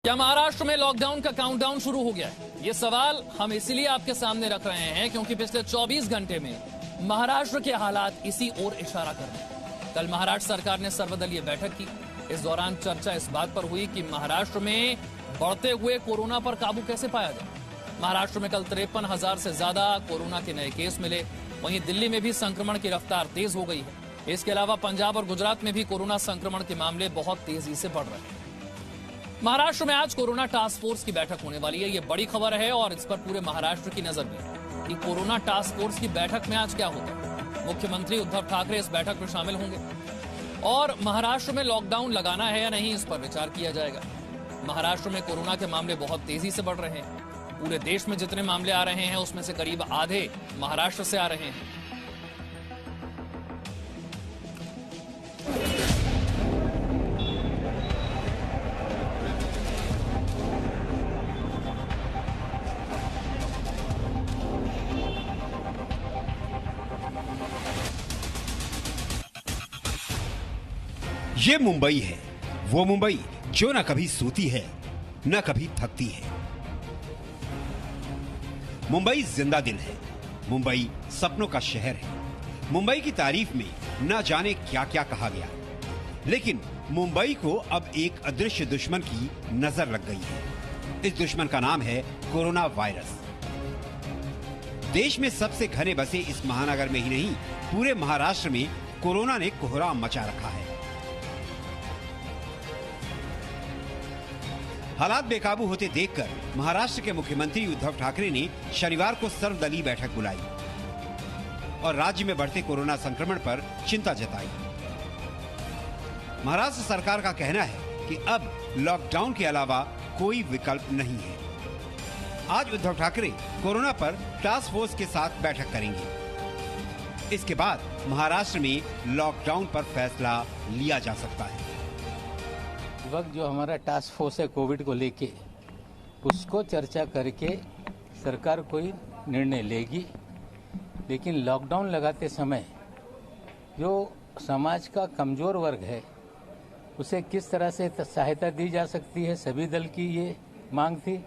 क्या महाराष्ट्र में लॉकडाउन का काउंटडाउन शुरू हो गया है? ये सवाल हम इसलिए आपके सामने रख रहे हैं क्योंकि पिछले 24 घंटे में महाराष्ट्र के हालात इसी ओर इशारा कर रहे हैं। कल महाराष्ट्र सरकार ने सर्वदलीय बैठक की। इस दौरान चर्चा इस बात पर हुई कि महाराष्ट्र में बढ़ते हुए कोरोना पर काबू कैसे पाया जाए। महाराष्ट्र में कल 53,000 से ज्यादा कोरोना के नए केस मिले। वहीं दिल्ली में भी संक्रमण की रफ्तार तेज हो गई है। इसके अलावा पंजाब और गुजरात में भी कोरोना संक्रमण के मामले बहुत तेजी से बढ़ रहे हैं। महाराष्ट्र में आज कोरोना टास्क फोर्स की बैठक होने वाली है। ये बड़ी खबर है और इस पर पूरे महाराष्ट्र की नजर भी है कि कोरोना टास्क फोर्स की बैठक में आज क्या होगा। मुख्यमंत्री उद्धव ठाकरे इस बैठक में शामिल होंगे और महाराष्ट्र में लॉकडाउन लगाना है या नहीं, इस पर विचार किया जाएगा। महाराष्ट्र में कोरोना के मामले बहुत तेजी से बढ़ रहे हैं। पूरे देश में जितने मामले आ रहे हैं उसमें से करीब आधे महाराष्ट्र से आ रहे हैं। ये मुंबई है, वो मुंबई जो न कभी सोती है न कभी थकती है। मुंबई जिंदा दिल है, मुंबई सपनों का शहर है। मुंबई की तारीफ में न जाने क्या क्या कहा गया, लेकिन मुंबई को अब एक अदृश्य दुश्मन की नजर लग गई है। इस दुश्मन का नाम है कोरोना वायरस। देश में सबसे घने बसे इस महानगर में ही नहीं, पूरे महाराष्ट्र में कोरोना ने कोहराम मचा रखा है। हालात बेकाबू होते देखकर महाराष्ट्र के मुख्यमंत्री उद्धव ठाकरे ने शनिवार को सर्वदलीय बैठक बुलाई और राज्य में बढ़ते कोरोना संक्रमण पर चिंता जताई। महाराष्ट्र सरकार का कहना है कि अब लॉकडाउन के अलावा कोई विकल्प नहीं है। आज उद्धव ठाकरे कोरोना पर टास्क फोर्स के साथ बैठक करेंगे। इसके बाद महाराष्ट्र में लॉकडाउन पर फैसला लिया जा सकता है। वक्त जो हमारा टास्क फोर्स है कोविड को लेके, उसको चर्चा करके सरकार कोई निर्णय लेगी। लेकिन लॉकडाउन लगाते समय जो समाज का कमजोर वर्ग है उसे किस तरह से सहायता दी जा सकती है, सभी दल की ये मांग थी।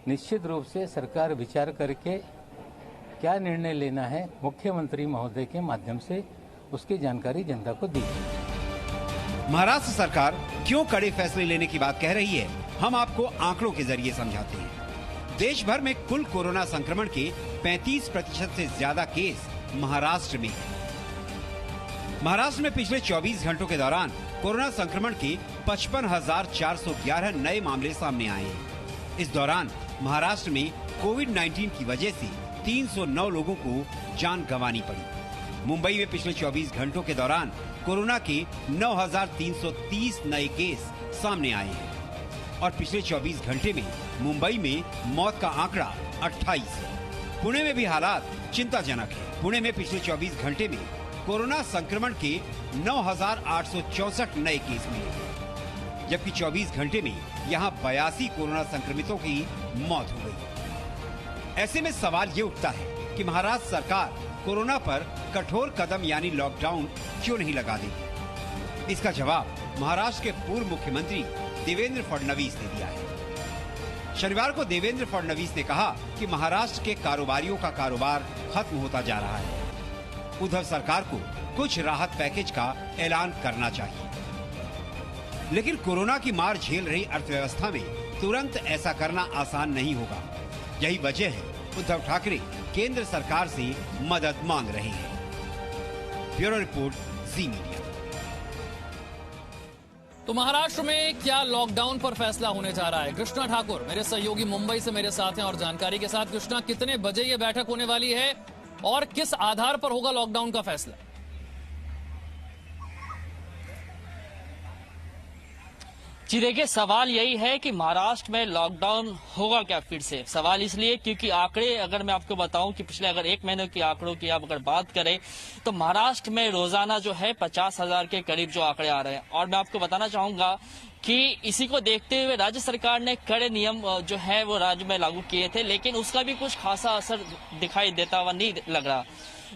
निश्चित रूप से सरकार विचार करके क्या निर्णय लेना है मुख्यमंत्री महोदय के माध्यम से उसकी जानकारी जनता को दी। महाराष्ट्र सरकार क्यों कड़े फैसले लेने की बात कह रही है, हम आपको आंकड़ों के जरिए समझाते हैं। देश भर में कुल कोरोना संक्रमण के 35% से ज्यादा केस महाराष्ट्र में है। महाराष्ट्र में पिछले 24 घंटों के दौरान कोरोना संक्रमण के 55,411 नए मामले सामने आए हैं। इस दौरान महाराष्ट्र में कोविड-19 की वजह से 309 लोगों को जान गंवानी पड़ी। मुंबई में पिछले 24 घंटों के दौरान कोरोना के 9,330 नए केस सामने आए हैं और पिछले 24 घंटे में मुंबई में मौत का आंकड़ा 28 है। पुणे में भी हालात चिंताजनक है। पुणे में पिछले 24 घंटे में कोरोना संक्रमण के 9,864 नए केस मिले, जबकि 24 घंटे में यहां 82 कोरोना संक्रमितों की मौत हो गई। ऐसे में सवाल ये उठता है कि महाराष्ट्र सरकार कोरोना पर कठोर कदम यानी लॉकडाउन क्यों नहीं लगा देगी। इसका जवाब महाराष्ट्र के पूर्व मुख्यमंत्री देवेंद्र फडणवीस ने दिया है। शनिवार को देवेंद्र फडणवीस ने कहा कि महाराष्ट्र के कारोबारियों का कारोबार खत्म होता जा रहा है। उद्धव सरकार को कुछ राहत पैकेज का ऐलान करना चाहिए, लेकिन कोरोना की मार झेल रही अर्थव्यवस्था में तुरंत ऐसा करना आसान नहीं होगा। यही वजह है उद्धव ठाकरे केंद्र सरकार से मदद मांग रहे हैं। ब्यूरो रिपोर्ट, जी मीडिया। तो महाराष्ट्र में क्या लॉकडाउन पर फैसला होने जा रहा है? कृष्णा ठाकुर मेरे सहयोगी मुंबई से मेरे साथ हैं और जानकारी के साथ। कृष्णा, कितने बजे ये बैठक होने वाली है और किस आधार पर होगा लॉकडाउन का फैसला? जी देखिए, सवाल यही है कि महाराष्ट्र में लॉकडाउन होगा क्या फिर से। सवाल इसलिए क्योंकि आंकड़े अगर मैं आपको बताऊं कि पिछले अगर 1 महीने के आंकड़ों की आप अगर बात करें तो महाराष्ट्र में रोजाना जो है 50,000 के करीब जो आंकड़े आ रहे हैं। और मैं आपको बताना चाहूंगा कि इसी को देखते हुए राज्य सरकार ने कड़े नियम जो है वो राज्य में लागू किए थे, लेकिन उसका भी कुछ खासा असर दिखाई देता हुआ नहीं लग रहा।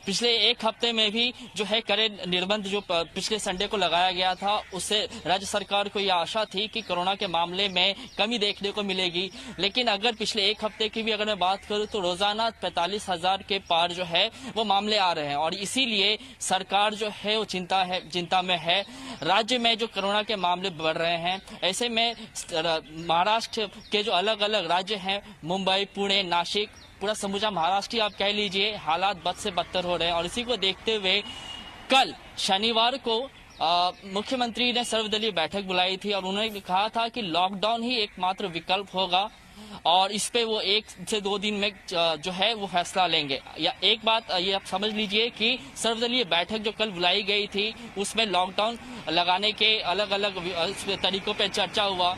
पिछले एक हफ्ते में भी जो है कड़े निर्बंध जो पिछले संडे को लगाया गया था, उससे राज्य सरकार को यह आशा थी कि कोरोना के मामले में कमी देखने को मिलेगी। लेकिन अगर पिछले एक हफ्ते की भी अगर मैं बात करूं तो रोजाना 45,000 के पार जो है वो मामले आ रहे हैं और इसीलिए सरकार जो है वो चिंता में है। राज्य में जो कोरोना के मामले बढ़ रहे हैं, ऐसे में महाराष्ट्र के जो अलग अलग राज्य हैं, मुंबई, पुणे, नासिक, पूरा समूचा महाराष्ट्र आप कह लीजिए, हालात बद से बदतर हो रहे हैं। और इसी को देखते हुए कल शनिवार को मुख्यमंत्री ने सर्वदलीय बैठक बुलाई थी और उन्होंने कहा था कि लॉकडाउन ही एकमात्र विकल्प होगा और इस पे वो 1 से 2 दिन में जो है वो फैसला लेंगे। या एक बात ये आप समझ लीजिए कि सर्वदलीय बैठक जो कल बुलाई गई थी उसमें लॉकडाउन लगाने के अलग अलग तरीकों पे चर्चा हुआ।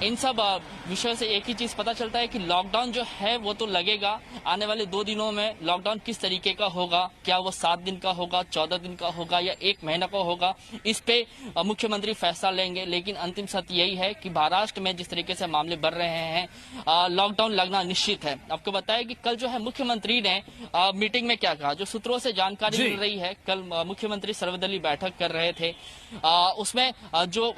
इन सब विषयों से एक ही चीज पता चलता है कि लॉकडाउन जो है वो तो लगेगा। आने वाले 2 दिनों में लॉकडाउन किस तरीके का होगा, क्या वो 7 दिन का होगा, 14 दिन का होगा या 1 महीना का होगा, इस पे मुख्यमंत्री फैसला लेंगे। लेकिन अंतिम सत्य यही है कि महाराष्ट्र में जिस तरीके से मामले बढ़ रहे हैं, लॉकडाउन लगना निश्चित है। आपको बताया कि कल जो है मुख्यमंत्री ने मीटिंग में क्या कहा, जो सूत्रों से जानकारी मिल रही है, कल मुख्यमंत्री सर्वदलीय बैठक कर रहे थे, उसमें जो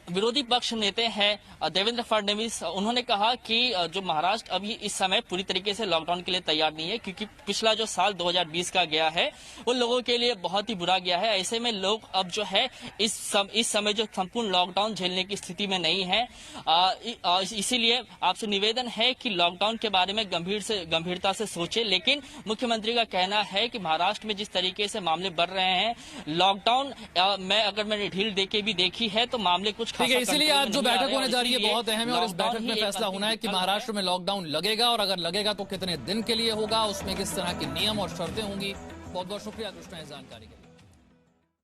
विरोधी पक्ष नेता हैं देवेंद्र फडणवीस, उन्होंने कहा कि जो महाराष्ट्र अभी इस समय पूरी तरीके से लॉकडाउन के लिए तैयार नहीं है, क्योंकि पिछला जो साल 2020 का गया है वो लोगों के लिए बहुत ही बुरा गया है। ऐसे में लोग अब जो है इस समय जो संपूर्ण लॉकडाउन झेलने की स्थिति में नहीं है। इसीलिए आपसे निवेदन है कि लॉकडाउन के बारे में गंभीरता से सोचे। लेकिन मुख्यमंत्री का कहना है कि महाराष्ट्र में जिस तरीके से मामले बढ़ रहे हैं, लॉकडाउन में अगर मैंने ढील देके भी देखी है तो मामले कुछ ठीक है। इसीलिए आज जो बैठक होने जा रही है बहुत अहम है और इस बैठक में फैसला होना है कि महाराष्ट्र में लॉकडाउन लगेगा और अगर लगेगा तो कितने दिन के लिए होगा, उसमें किस तरह के नियम और शर्तें होंगी। बहुत बहुत शुक्रिया कृष्णा इस जानकारी के लिए।